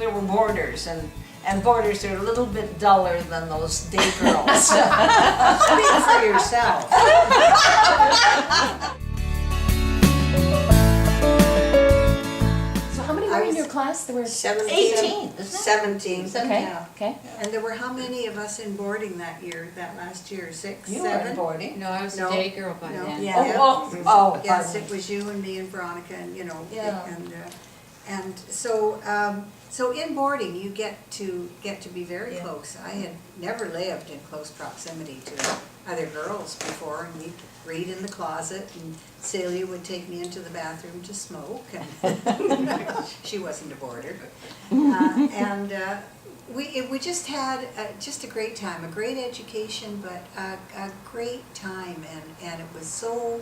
we were boarders, and boarders are a little bit duller than those day girls. Speak for yourself. So how many were in your class? There were 17. 18, isn't it? 17. Okay. Yeah. Okay. And there were how many of us in boarding that year, that last year? 6, You were 7? boarding. No, I was No. a day girl by No. then. Yeah. Oh, Yes, it was you and me and Veronica and, you know, Yeah. and so in boarding, you get to be very Yeah. close. I had never lived in close proximity to other girls before, and we'd read in the closet, and Celia would take me into the bathroom to smoke, and she wasn't a boarder. We just had just a great time, a great education, but a great time, and it was so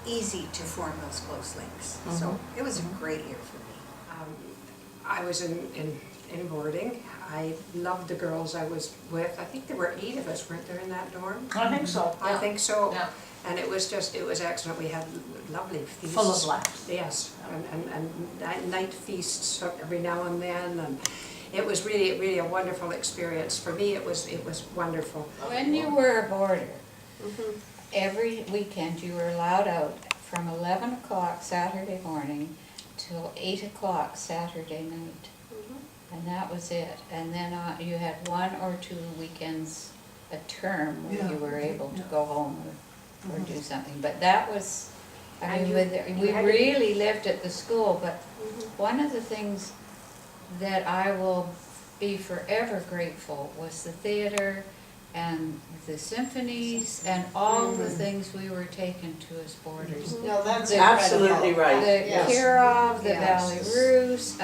easy to form those close links. So it was a great year for me. I was in boarding. I loved the girls I was with. I think there were 8 of us, weren't there, in that dorm? I think so. I think so. Yeah. And it was excellent. We had lovely feasts. Full of laughs. Yes, and night feasts every now and then, and it was really a wonderful experience. For me, it was wonderful. When you were a boarder, every weekend you were allowed out from 11 o'clock Saturday morning till 8 o'clock Saturday night. And that was it. And then you had 1 or 2 weekends a term where you were able to go home or do something. But that was, I mean, we really lived at the school, but one of the things that I will be forever grateful was the theater and the symphonies and all the things we were taken to as boarders. No, that's Absolutely incredible. right. The Yes. Kirov, the Yes. Valley Roos,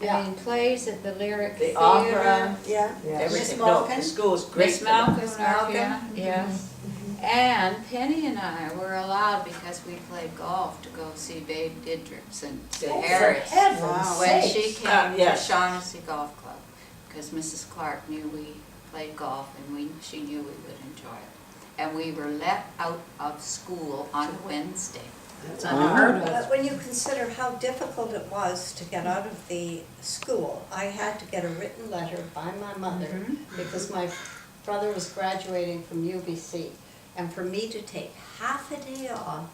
Yeah. I mean, plays at the Lyric The Theater. opera, Yeah. everything. Miss No, Malkin? the school's great. Miss for that. Malcolm, Miss Malcolm. yes. And Penny and I were allowed, because we played golf, to go see Babe Didricks and Harris heaven's when sakes. she came yes. to Shaughnessy Golf Club, because Mrs. Clark knew we played golf and she knew we would enjoy it. And we were let out of school on Wednesday. That's unheard of. But when you consider how difficult it was to get out of the school, I had to get a written letter by my mother because my brother was graduating from UBC. And for me to take half a day off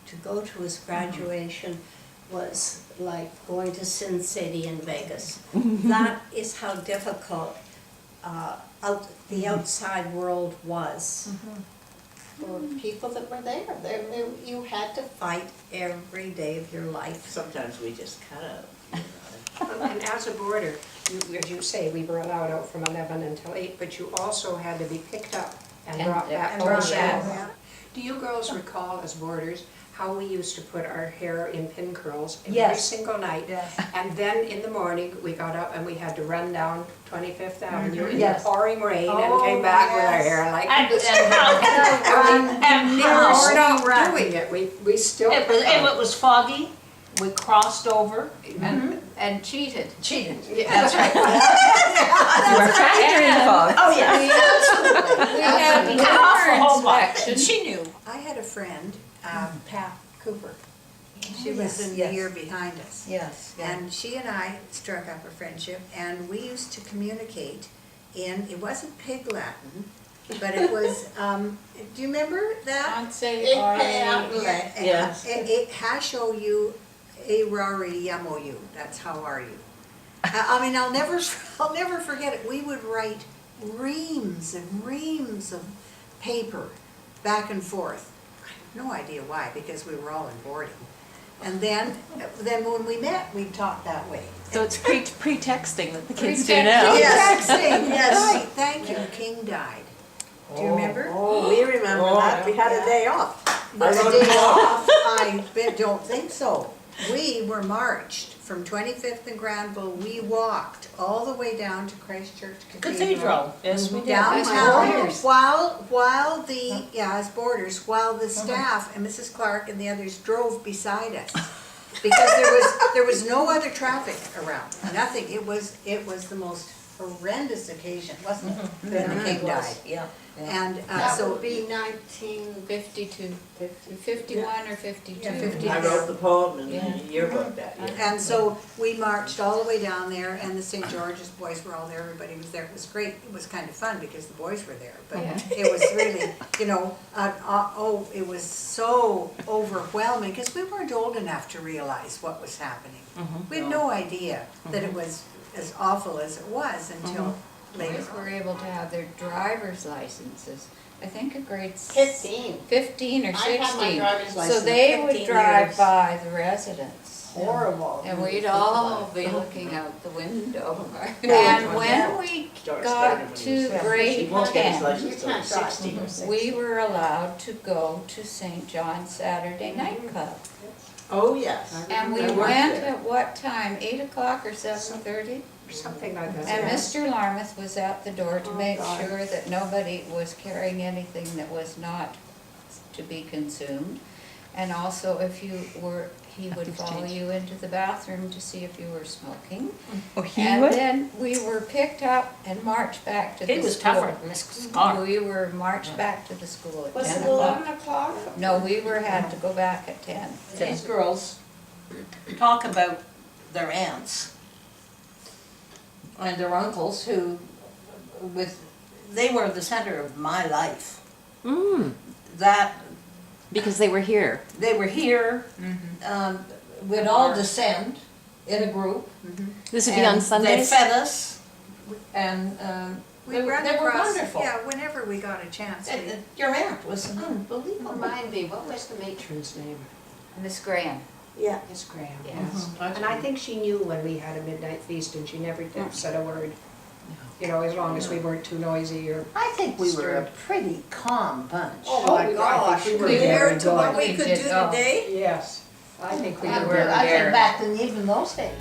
to go to his graduation was like going to Sin City in Vegas. That is how difficult the outside world was. For people that were there. You had to fight every day of your life. Sometimes we just kind of, And as a boarder, as you say, we were allowed out from 11 until 8, but you also had to be picked up and brought back home. Yeah. Do you girls recall, as boarders, how we used to put our hair in pin curls every Yes. single night? Yes. And then in the morning, we got up and we had to run down 25th Avenue in the Yes. pouring rain and Oh, came back with our yes. hair like And this. and We how? never stopped doing it. We still. It was foggy, we crossed over And cheated. cheated. That's right. You were factory in the fog. Oh, yeah. We had We cut off a whole lot. inspection. She knew. I had a friend, Pat Cooper. She was Yes, in the yes. year behind us. Yes. And she and I struck up a friendship, and we used to communicate in, it wasn't Pig Latin, but it was, do you remember that? I'd say Yes. H-O-U, A-R-E-M-O-U, that's how are you. I mean, I'll never forget it. We would write reams and reams of paper back and forth. I have no idea why, because we were all in boarding. And then when we met, we'd talk that way. So it's pre-texting that the kids do Pre-texting. now. Yes, yes, thank you. King died. Do you remember? Oh, we remember that. We had a day off. But the day off, I don't think so. We were marched from 25th and Granville. We walked all the way down to Christchurch Cathedral. Yes, we did. Downtown, while the, as boarders, while the staff and Mrs. Clark and the others drove beside us. Because there was no other traffic around, nothing. It was the most horrendous occasion, wasn't it? When the king died. Yeah. And That so, would be 52, 51 or 52. Yeah, 50. I wrote the poem in Yeah. the yearbook that year. and so we marched all the way down there, and the St. George's boys were all there, everybody was there. It was great, it was kind of fun because the boys were there, but Yeah. it was really, you know, it was so overwhelming, because we weren't old enough to realize what was happening. We had no idea that it was as awful as it was until later Boys were on. able to have their driver's licenses, I think at grade 15. 15 or I had my 16. driver's So license they 15 would drive years. by the residence. Horrible. And we'd all be looking out the window. And when we George started got when he was to 7. grade He won't get his 10, license You till can't he's drive. 16 or 16. we were allowed to go to St. John's Saturday Night Club. Oh, yes. And we I worked went there. at what time, 8 o'clock or 7:30? Something like that. And yeah. Mr. Larmouth was at the door to Oh, make God. sure that nobody was carrying anything that was not to be consumed. And also if you were, he would Nothing's follow changed. you into the bathroom to see if you were smoking. Oh, he And would? then we were picked up and marched back to the He school. was tougher than Miss Scott. We were marched back to the school at Was 10 it o'clock. 11 o'clock? No, we had to go back at 10. These girls talk about their aunts and their uncles who, they were the center of my life. That, Because they were here. they were here, we'd all descend in a group. This would be on and Sundays? They fed us, and We they run were across, wonderful. yeah, whenever we got a chance. we- Your aunt was unbelievable. Remind me, what was the matron's name? Miss Graham. Yeah. Miss Graham. Yes. And I think she knew when we had a midnight feast and she never said a word. You know, as long as we weren't too noisy or. I think we were a pretty calm bunch. Oh my gosh, we were Compared to what very we could good. do today? Yes, I think we We were. were I very- think back in even those days.